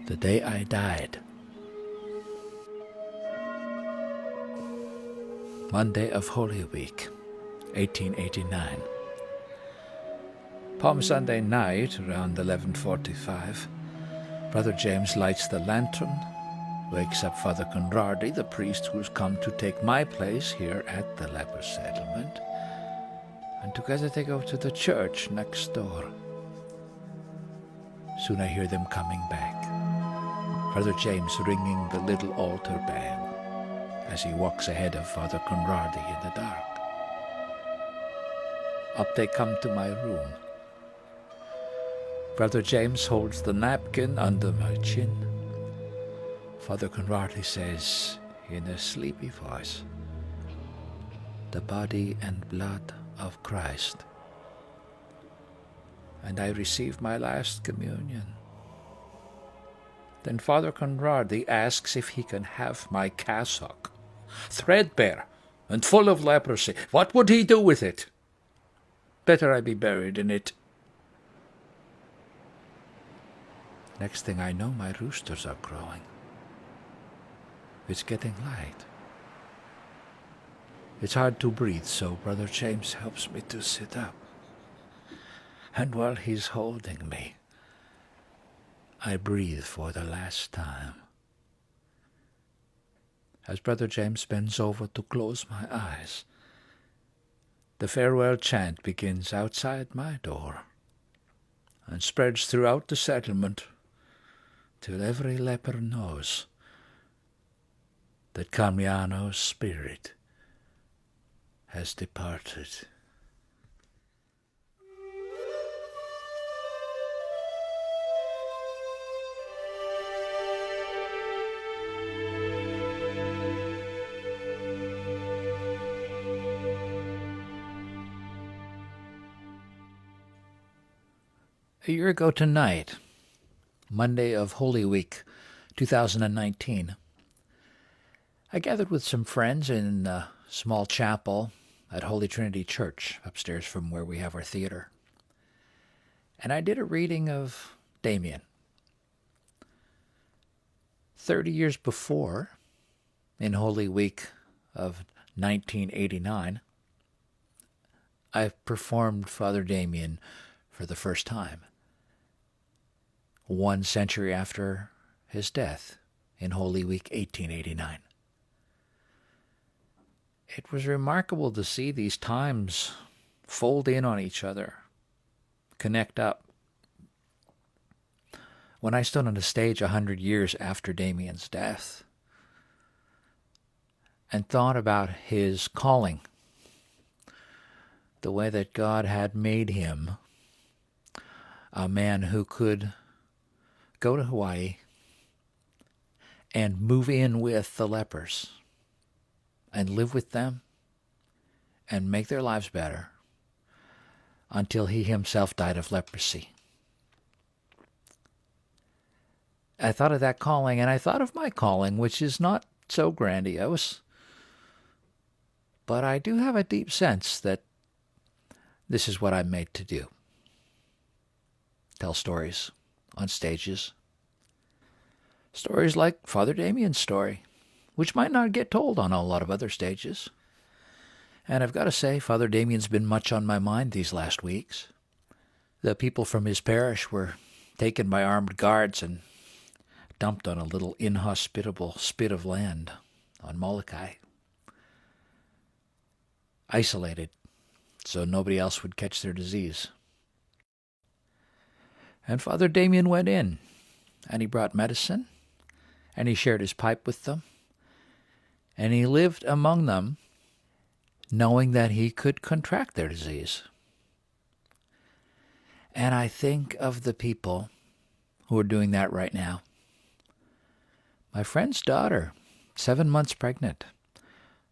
The day I died. Monday of Holy Week, 1889. Palm Sunday night, around 11:45, Brother James lights the lantern, wakes up Father Conradi, the priest who's come to take my place here at the leper settlement, and together they go to the church next door. Soon I hear them coming back. Brother James ringing the little altar bell as he walks ahead of Father Conradi in the dark. Up they come to my room. Brother James holds the napkin under my chin. Father Conradi says in a sleepy voice, "The body and blood of Christ." And I receive my last communion. Then Father Conradi asks if he can have my cassock, threadbare and full of leprosy. What would he do with it? Better I be buried in it. Next thing I know, my roosters are crowing. It's getting light. It's hard to breathe, so Brother James helps me to sit up. And while he's holding me, I breathe for the last time. As Brother James bends over to close my eyes, the farewell chant begins outside my door and spreads throughout the settlement till every leper knows that Carmiano's spirit has departed. A year ago tonight, Monday of Holy Week, 2019, I gathered with some friends in a small chapel at Holy Trinity Church, upstairs from where we have our theater. And I did a reading of Damien. 30 years before, in Holy Week of 1989, I performed Father Damien for the first time, 1 century after his death in Holy Week 1889. It was remarkable to see these times fold in on each other, connect up. When I stood on the stage 100 years after Damien's death and thought about his calling, the way that God had made him a man who could go to Hawaii and move in with the lepers and live with them and make their lives better until he himself died of leprosy. I thought of that calling, and I thought of my calling, which is not so grandiose, but I do have a deep sense that this is what I'm made to do. Tell stories on stages. Stories like Father Damien's story, which might not get told on a lot of other stages. And I've got to say, Father Damien's been much on my mind these last weeks. The people from his parish were taken by armed guards and dumped on a little inhospitable spit of land on Molokai. Isolated, so nobody else would catch their disease. And Father Damien went in, and he brought medicine, and he shared his pipe with them, and he lived among them, knowing that he could contract their disease. And I think of the people who are doing that right now. My friend's daughter, 7 months pregnant,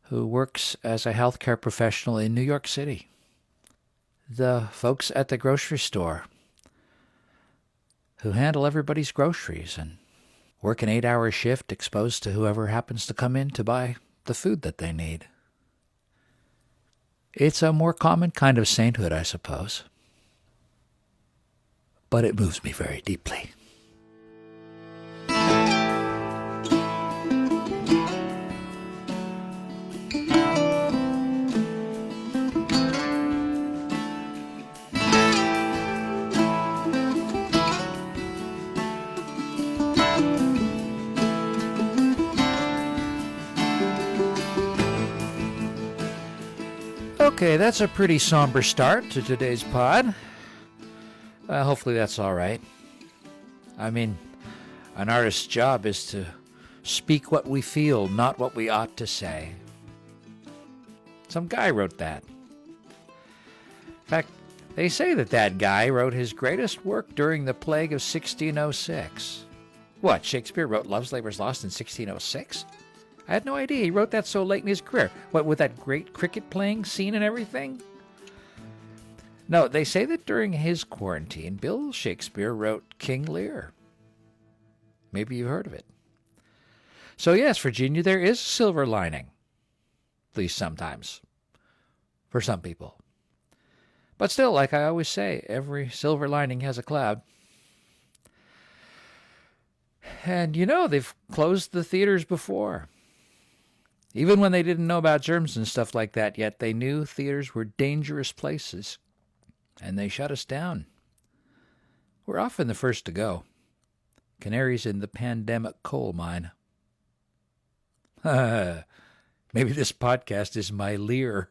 who works as a healthcare professional in New York City. The folks at the grocery store who handle everybody's groceries and work an 8-hour shift exposed to whoever happens to come in to buy the food that they need. It's a more common kind of sainthood, I suppose. But it moves me very deeply. Okay, that's a pretty somber start to today's pod. Hopefully that's all right. I mean, an artist's job is to speak what we feel, not what we ought to say. Some guy wrote that. In fact, they say that guy wrote his greatest work during the plague of 1606. What, Shakespeare wrote Love's Labour's Lost in 1606? I had no idea he wrote that so late in his career. What, with that great cricket playing scene and everything? No, they say that during his quarantine, Bill Shakespeare wrote King Lear. Maybe you've heard of it. So yes, Virginia, there is a silver lining. At least sometimes. For some people. But still, like I always say, every silver lining has a cloud. And you know, they've closed the theaters before. Even when they didn't know about germs and stuff like that yet, they knew theaters were dangerous places. And they shut us down. We're often the first to go. Canaries in the pandemic coal mine. Maybe this podcast is my Lear.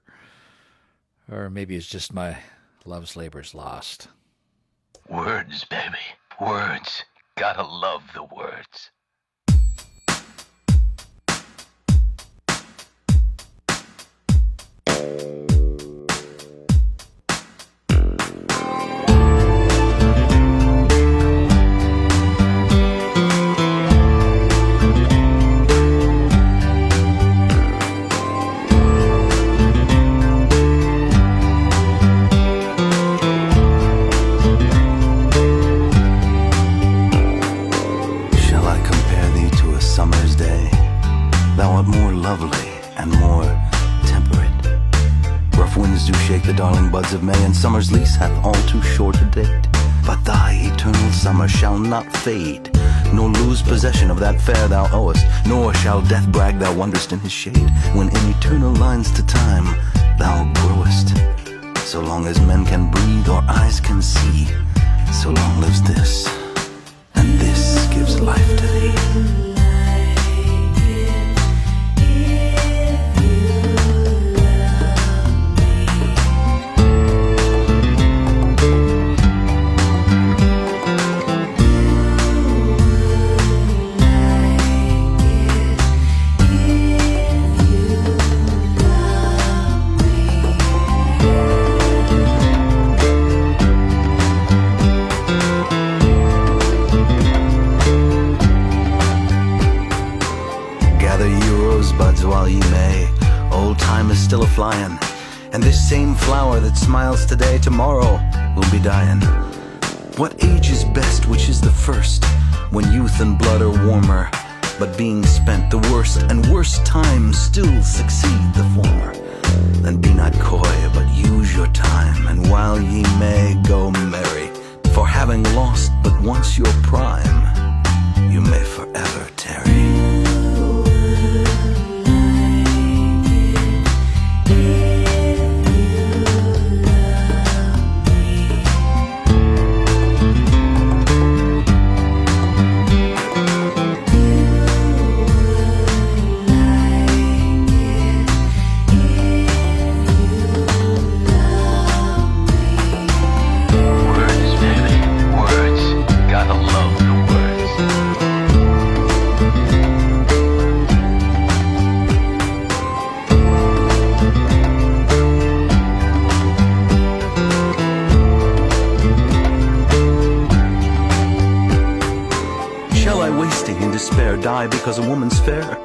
Or maybe it's just my Love's Labour's Lost. Words, baby. Words. Gotta love the words. Of May, and summer's lease hath all too short a date. But thy eternal summer shall not fade, nor lose possession of that fair thou owest, nor shall death brag thou wanderest in his shade, when in eternal lines to time thou growest. So long as men can breathe or eyes can see, so long lives this, and this gives life to thee. While ye may, old time is still a-flying, and this same flower that smiles today, tomorrow will be dying. What age is best, which is the first, when youth and blood are warmer, but being spent the worst and worst times still succeed the former. Then be not coy, but use your time, and while ye may go merry, for having lost but once your prime, you may forever tarry. Die because a woman's fair,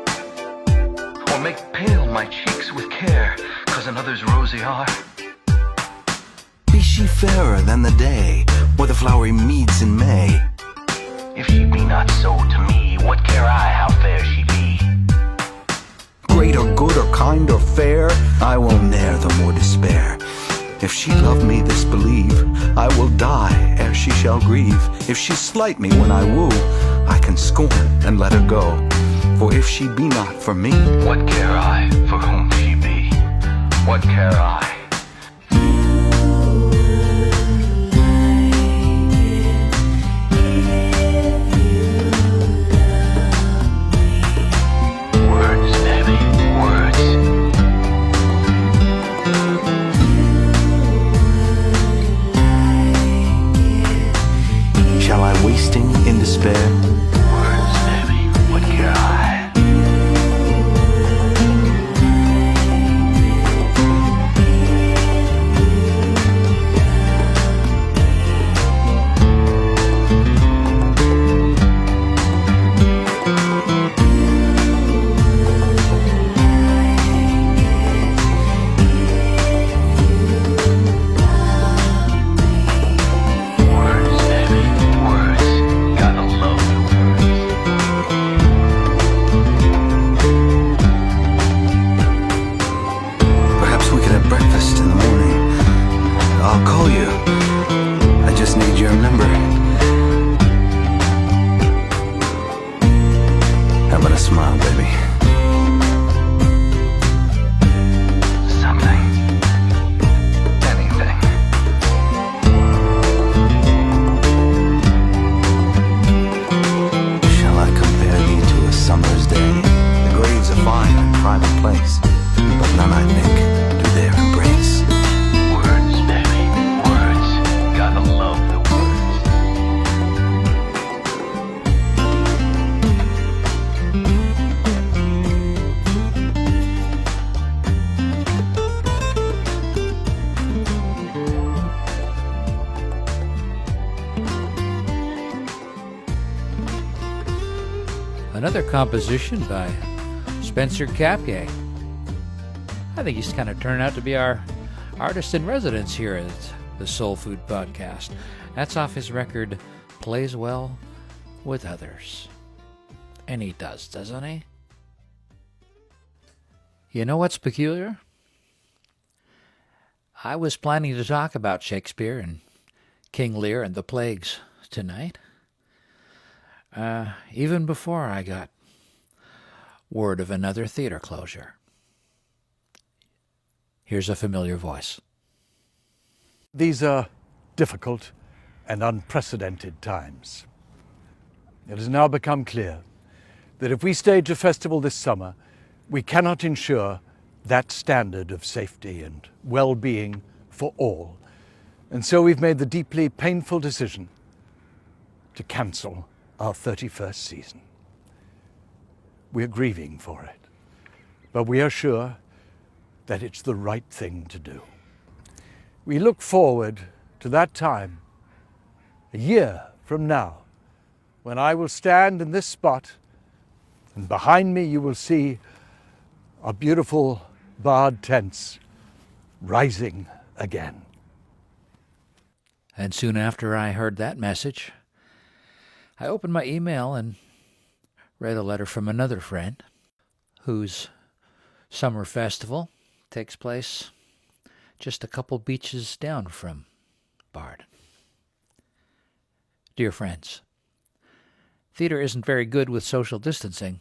or make pale my cheeks with care, cause another's rosy are. Be she fairer than the day, or the flowery meads in May, if she be not so to me, what care I how fair she be? Great or good or kind or fair, I will ne'er the more despair. If she love me, this believe, I will die ere she shall grieve. If she slight me when I woo, I can scorn and let her go. For if she be not for me, what care I for whom she be? What care I? Words, baby, words. wasting in despair. Words, baby, what care I? Words, baby, words. Gotta love the words. Perhaps we could have breakfast in the morning. I'll call you. I just need your number. How about a smile, baby? Something. Anything. Shall I compare thee to a summer's day? The graves are fine in private place, but none, I think, do there embrace. Words, baby, words. Gotta love the words. Another composition by Spencer Cappier. I think he's kind of turned out to be our artist in residence here at the Soul Food Podcast. That's off his record, Plays Well with Others. And he does, doesn't he? You know what's peculiar? I was planning to talk about Shakespeare and King Lear and the plagues tonight. Even before I got word of another theater closure. Here's a familiar voice. These are difficult and unprecedented times. It has now become clear that if we stage a festival this summer, we cannot ensure that standard of safety and well-being for all. And so we've made the deeply painful decision to cancel our 31st season. We're grieving for it, but we are sure that it's the right thing to do. We look forward to that time, a year from now, when I will stand in this spot, and behind me you will see our beautiful barred tents rising again. And soon after I heard that message, I opened my email and read a letter from another friend whose summer festival takes place just a couple beaches down from Bard. Dear friends, theater isn't very good with social distancing.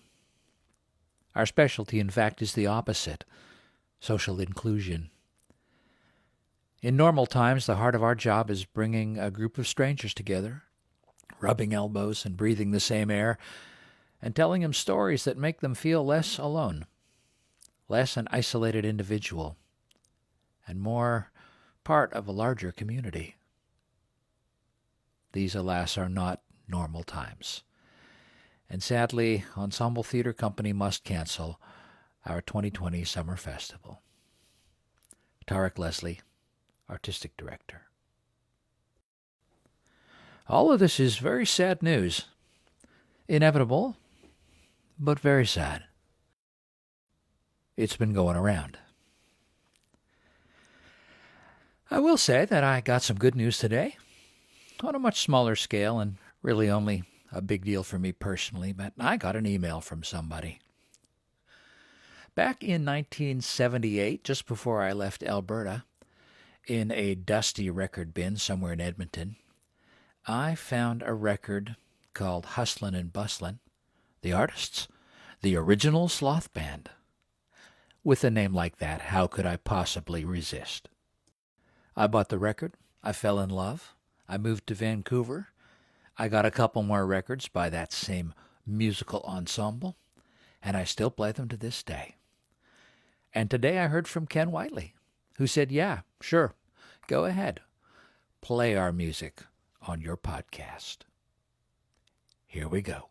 Our specialty, in fact, is the opposite, social inclusion. In normal times, the heart of our job is bringing a group of strangers together, rubbing elbows and breathing the same air, and telling them stories that make them feel less alone, less an isolated individual, and more part of a larger community. These, alas, are not normal times. And sadly, Ensemble Theater Company must cancel our 2020 Summer Festival. Tarek Leslie, Artistic Director. All of this is very sad news. Inevitable, but very sad. It's been going around. I will say that I got some good news today, on a much smaller scale and really only a big deal for me personally, but I got an email from somebody. Back in 1978, just before I left Alberta, in a dusty record bin somewhere in Edmonton, I found a record called Hustlin' and Bustlin'. The artists, the original Sloth Band. With a name like that, how could I possibly resist? I bought the record. I fell in love. I moved to Vancouver. I got a couple more records by that same musical ensemble, and I still play them to this day. And today I heard from Ken Whiteley, who said, yeah, sure, go ahead. Play our music on your podcast. Here we go.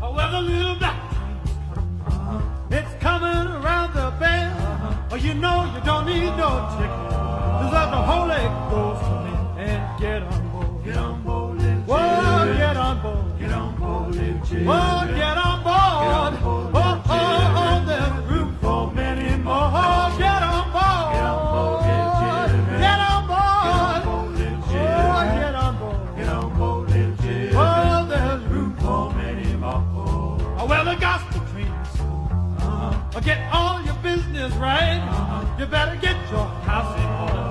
Well, the little black train's it's coming around the bend. Oh, you know you don't need no ticket. Just let the Holy Ghost come in and get on board. Get on board, little Whoa, get on board. Get on board, little Jim. Whoa, get on board. Oh, oh, oh, there's room for many more. Oh, get on board. Get on board, little Jim. Get on board. Oh, get on board. Get on board, little Jim. Oh, there's room for many more. Oh, well, the gospel train's get all your business right. You better get your house in order.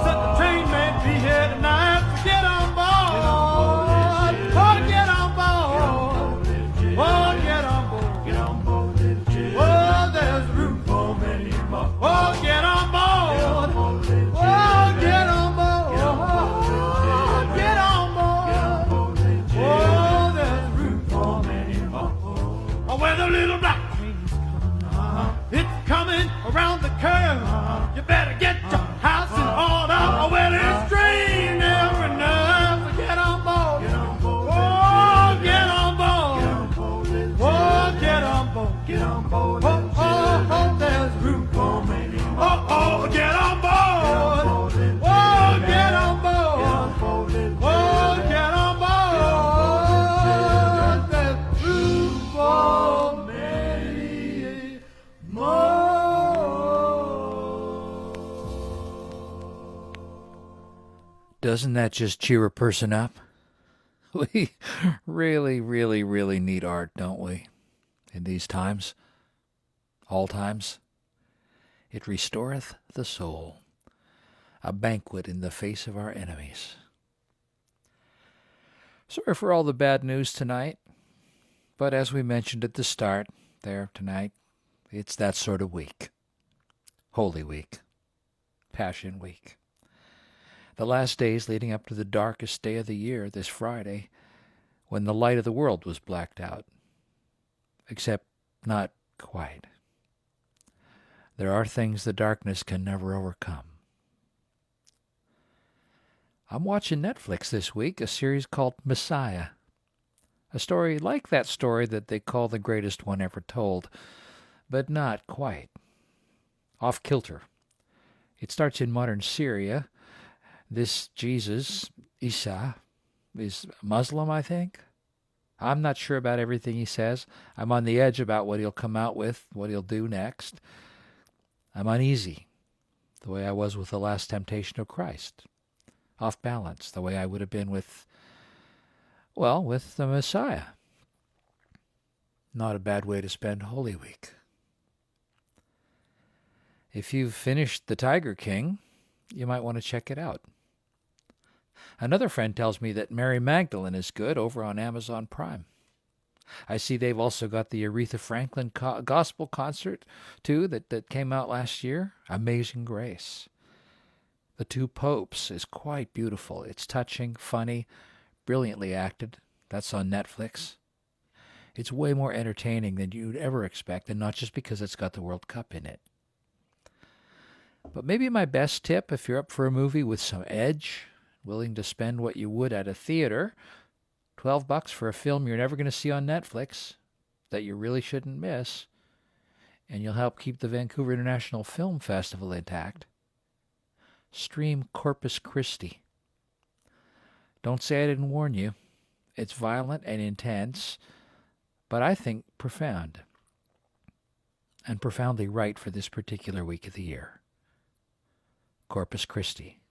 Said the train may be here tonight, so get on board. Oh, get on board. Oh, get on board. Get on board, little Jim. Oh, there's room for many more. Oh, get on board. Oh, get on board. Oh, get on board. Oh, there's room for many more. Oh, where the little black train's coming. It's coming around the curve. You better get your house in order. Oh, well, it's strained every nerve. So get on board. Oh, get on board. Oh, get on board. Get on board. Oh, oh, oh, there's room for many. Oh, oh, get on board. Oh, get on board. Oh, get on board. There's room for many more. Doesn't that just cheer a person up? We really, really, really need art, don't we? In these times. All times. It restoreth the soul. A banquet in the face of our enemies. Sorry for all the bad news tonight. But as we mentioned at the start there tonight, it's that sort of week. Holy Week. Passion Week. The last days leading up to the darkest day of the year, this Friday, when the light of the world was blacked out. Except not quite. There are things the darkness can never overcome. I'm watching Netflix this week, a series called Messiah. A story like that story that they call the greatest one ever told, but not quite. Off kilter. It starts in modern Syria. This Jesus, Isa, is Muslim, I think. I'm not sure about everything he says. I'm on the edge about what he'll come out with, what he'll do next. I'm uneasy, the way I was with the Last Temptation of Christ. Off balance, the way I would have been with the Messiah. Not a bad way to spend Holy Week. If you've finished The Tiger King, you might want to check it out. Another friend tells me that Mary Magdalene is good over on Amazon Prime. I see they've also got the Aretha Franklin gospel concert, too, that came out last year. Amazing Grace. The Two Popes is quite beautiful. It's touching, funny, brilliantly acted. That's on Netflix. It's way more entertaining than you'd ever expect, and not just because it's got the World Cup in it. But maybe my best tip, if you're up for a movie with some edge, willing to spend what you would at a theater, $12 for a film you're never going to see on Netflix, that you really shouldn't miss, and you'll help keep the Vancouver International Film Festival intact. Stream Corpus Christi. Don't say I didn't warn you. It's violent and intense, but I think profound. And profoundly right for this particular week of the year. Corpus Christi.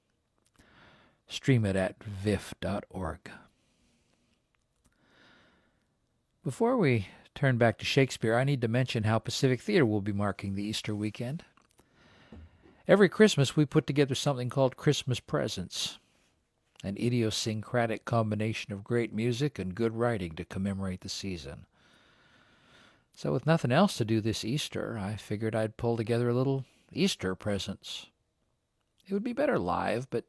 Stream it at vif.org. Before we turn back to Shakespeare, I need to mention how Pacific Theater will be marking the Easter weekend. Every Christmas, we put together something called Christmas Presents, an idiosyncratic combination of great music and good writing to commemorate the season. So with nothing else to do this Easter, I figured I'd pull together a little Easter Presents. It would be better live, but,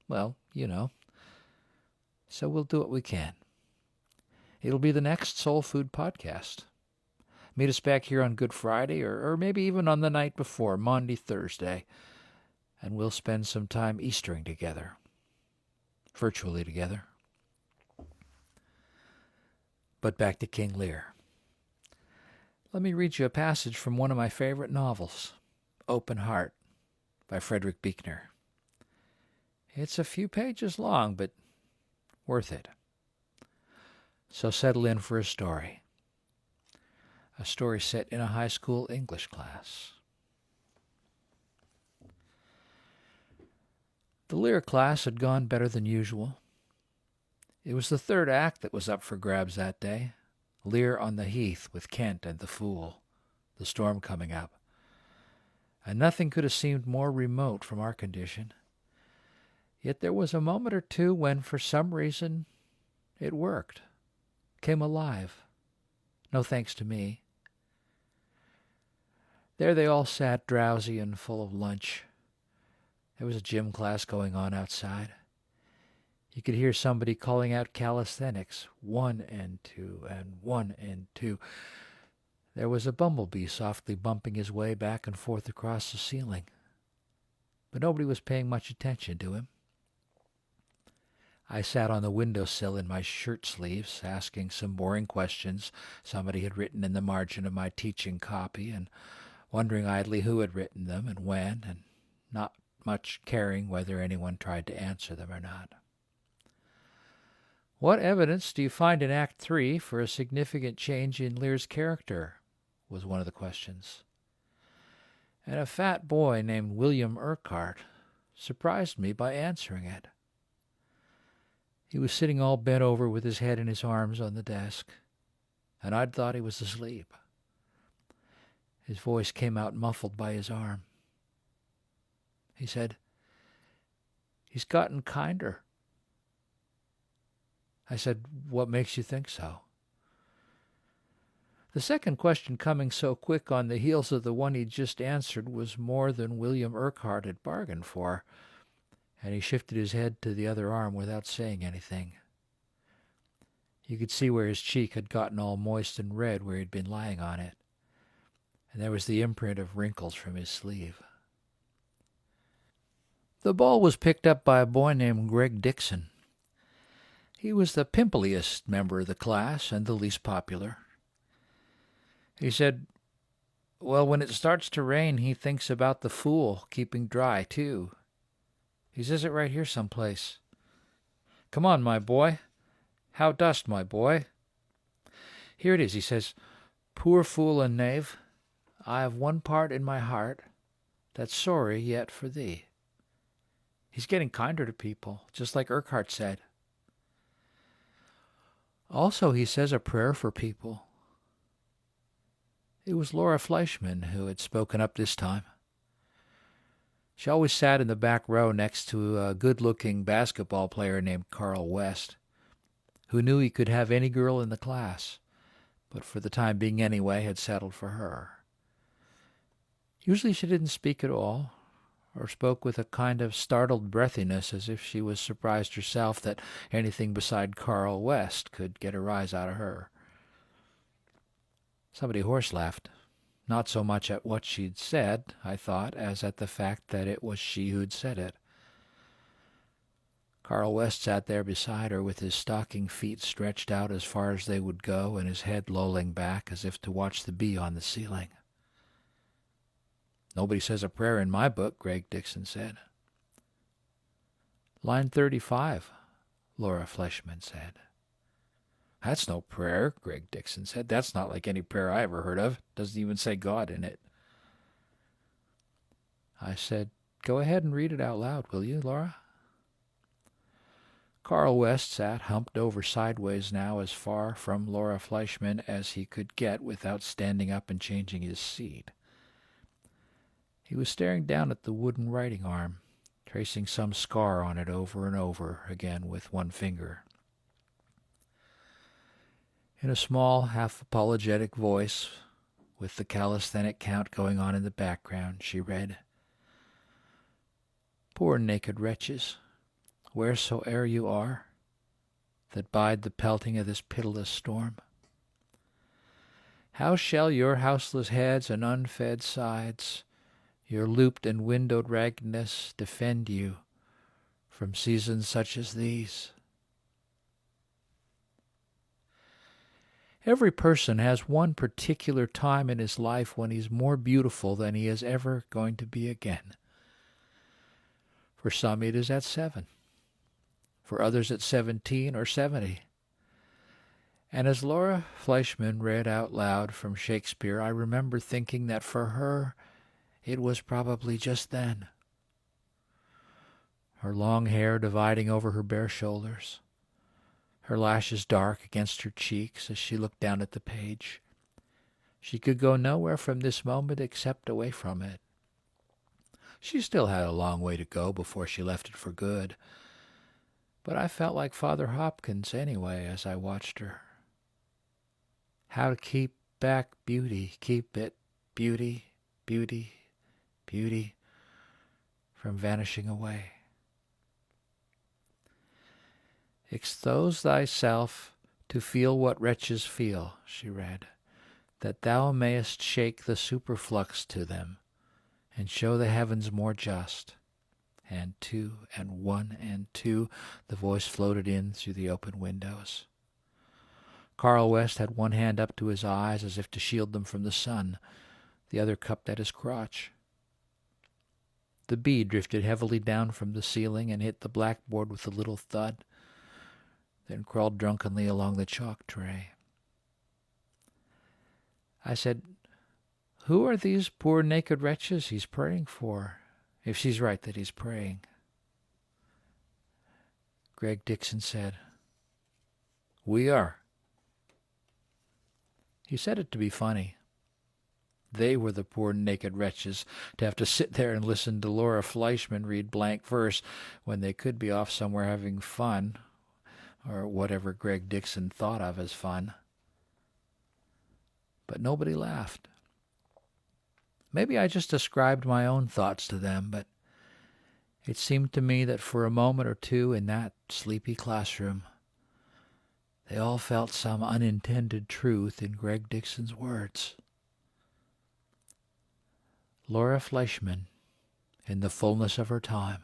well, you know. So we'll do what we can. It'll be the next Soul Food podcast. Meet us back here on Good Friday, or maybe even on the night before, Maundy Thursday, and we'll spend some time Eastering together, virtually together. But back to King Lear. Let me read you a passage from one of my favorite novels, Open Heart, by Frederick Buechner. It's a few pages long, but worth it. So settle in for a story set in a high school English class. The Lear class had gone better than usual. It was the third act that was up for grabs that day. Lear on the heath with Kent and the Fool, the storm coming up. And nothing could have seemed more remote from our condition. Yet there was a moment or two when, for some reason, it worked, came alive. No thanks to me. There they all sat, drowsy and full of lunch. There was a gym class going on outside. You could hear somebody calling out calisthenics, 1 and 2, and 1 and 2. There was a bumblebee softly bumping his way back and forth across the ceiling. But nobody was paying much attention to him. I sat on the windowsill in my shirt sleeves, asking some boring questions somebody had written in the margin of my teaching copy, and wondering idly who had written them and when, and not much caring whether anyone tried to answer them or not. What evidence do you find in Act 3 for a significant change in Lear's character? Was one of the questions. And a fat boy named William Urquhart surprised me by answering it. He was sitting all bent over with his head in his arms on the desk, and I'd thought he was asleep. His voice came out muffled by his arm. He said, "He's gotten kinder." I said, "What makes you think so?" The second question, coming so quick on the heels of the one he'd just answered, was more than William Urquhart had bargained for, and he shifted his head to the other arm without saying anything. You could see where his cheek had gotten all moist and red where he'd been lying on it, and there was the imprint of wrinkles from his sleeve. The ball was picked up by a boy named Greg Dixon. He was the pimpliest member of the class and the least popular. He said, "Well, when it starts to rain, he thinks about the Fool keeping dry, too. He says it right here someplace. Come on, my boy. How dost, my boy? Here it is," he says. "Poor fool and knave, I have one part in my heart that's sorry yet for thee." He's getting kinder to people, just like Urquhart said. Also, he says a prayer for people. It was Laura Fleischman who had spoken up this time. She always sat in the back row next to a good-looking basketball player named Carl West, who knew he could have any girl in the class, but for the time being anyway had settled for her. Usually she didn't speak at all, or spoke with a kind of startled breathiness as if she was surprised herself that anything beside Carl West could get a rise out of her. Somebody horse-laughed, not so much at what she'd said, I thought, as at the fact that it was she who'd said it. Carl West sat there beside her with his stocking feet stretched out as far as they would go and his head lolling back as if to watch the bee on the ceiling. "Nobody says a prayer in my book," Greg Dixon said. "Line 35, Laura Fleischman said. "That's no prayer," Greg Dixon said. "That's not like any prayer I ever heard of. Doesn't even say God in it." I said, "Go ahead and read it out loud, will you, Laura?" Carl West sat humped over sideways now, as far from Laura Fleischman as he could get without standing up and changing his seat. He was staring down at the wooden writing arm, tracing some scar on it over and over again with one finger. In a small, half-apologetic voice, with the calisthenic count going on in the background, she read, "Poor naked wretches, wheresoe'er you are, that bide the pelting of this pitiless storm, How shall your houseless heads and unfed sides, your looped and windowed raggedness, defend you from seasons such as these? Every person has one particular time in his life when he's more beautiful than he is ever going to be again. For some it is at 7. For others at 17 or 70. And as Laura Fleischman read out loud from Shakespeare, I remember thinking that for her it was probably just then. Her long hair dividing over her bare shoulders, her lashes dark against her cheeks as she looked down at the page. She could go nowhere from this moment except away from it. She still had a long way to go before she left it for good, but I felt like Father Hopkins anyway as I watched her. How to keep back beauty, keep it, beauty, beauty, beauty, from vanishing away. Expose thyself to feel what wretches feel, she read, that thou mayest shake the superflux to them, and show the heavens more just. And 2, and 1, and 2, the voice floated in through the open windows. Carl West had one hand up to his eyes as if to shield them from the sun, the other cupped at his crotch. The bee drifted heavily down from the ceiling and hit the blackboard with a little thud, then crawled drunkenly along the chalk tray. I said, "Who are these poor naked wretches he's praying for, if she's right that he's praying?" Greg Dixon said, "We are." He said it to be funny. They were the poor naked wretches to have to sit there and listen to Laura Fleischman read blank verse when they could be off somewhere having fun, or whatever Greg Dixon thought of as fun. But nobody laughed. Maybe I just ascribed my own thoughts to them, but it seemed to me that for a moment or two in that sleepy classroom, they all felt some unintended truth in Greg Dixon's words. Laura Fleischman, in the fullness of her time.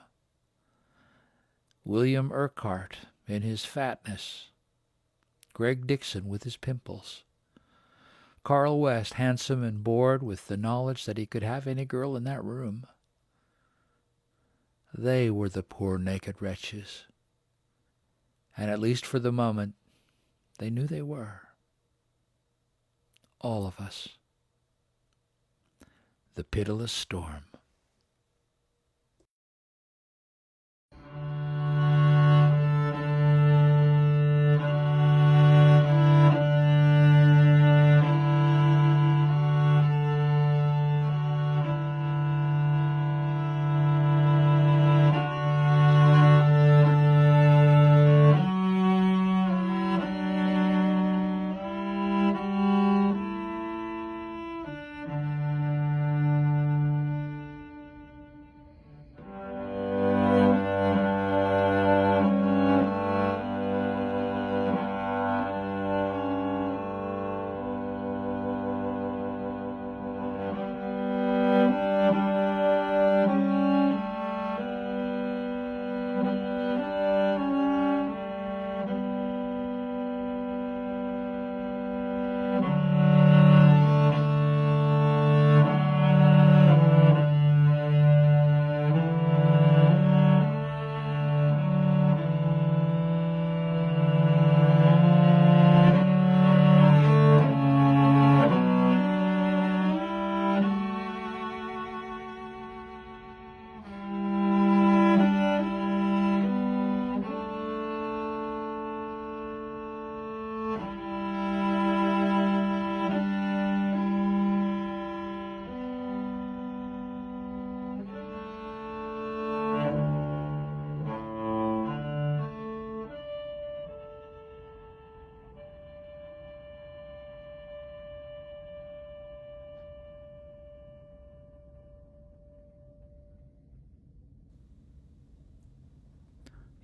William Urquhart, in his fatness. Greg Dixon with his pimples. Carl West, handsome and bored with the knowledge that he could have any girl in that room. They were the poor naked wretches. And at least for the moment, they knew they were. All of us. The Pitiless Storm.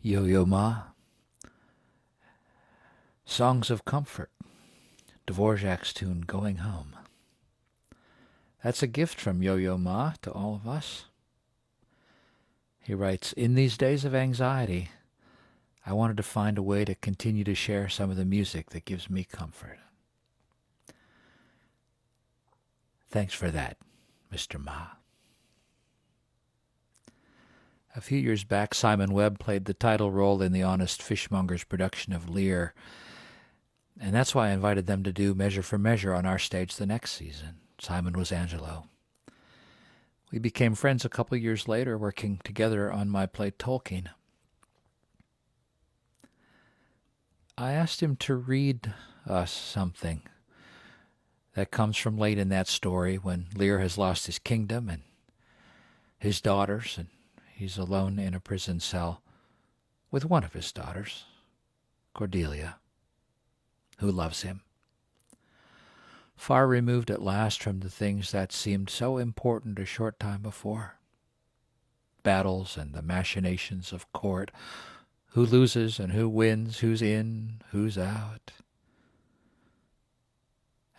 Yo-Yo Ma. Songs of Comfort, Dvorak's tune, Going Home. That's a gift from Yo-Yo Ma to all of us. He writes, in these days of anxiety, I wanted to find a way to continue to share some of the music that gives me comfort. Thanks for that, Mr. Ma. A few years back, Simon Webb played the title role in the Honest Fishmonger's production of Lear, and that's why I invited them to do Measure for Measure on our stage the next season. Simon was Angelo. We became friends a couple years later, working together on my play Tolkien. I asked him to read us something that comes from late in that story when Lear has lost his kingdom and his daughters, and he's alone in a prison cell with one of his daughters, Cordelia, who loves him. Far removed at last from the things that seemed so important a short time before. Battles and the machinations of court, who loses and who wins, who's in, who's out.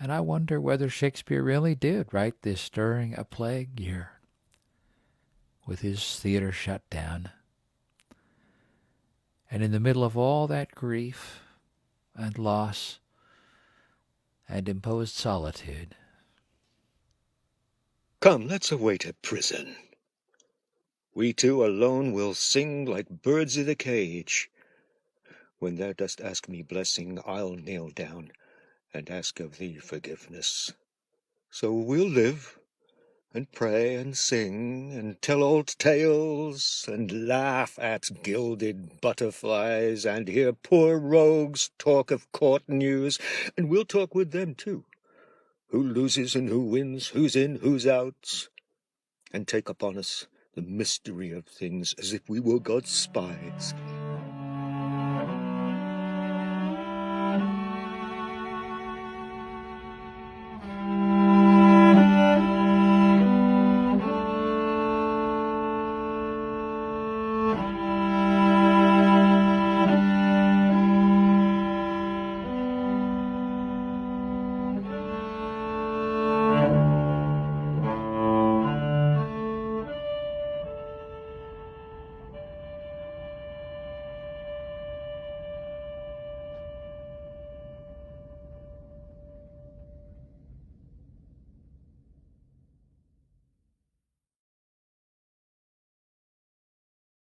And I wonder whether Shakespeare really did write this during a plague year, with his theater shut down. And in the middle of all that grief and loss and imposed solitude. Come, let's await a prison. We two alone will sing like birds i' the cage. When thou dost ask me blessing, I'll kneel down and ask of thee forgiveness. So we'll live and pray and sing and tell old tales and laugh at gilded butterflies and hear poor rogues talk of court news, and we'll talk with them too, who loses and who wins, who's in, who's out, and take upon us the mystery of things as if we were God's spies.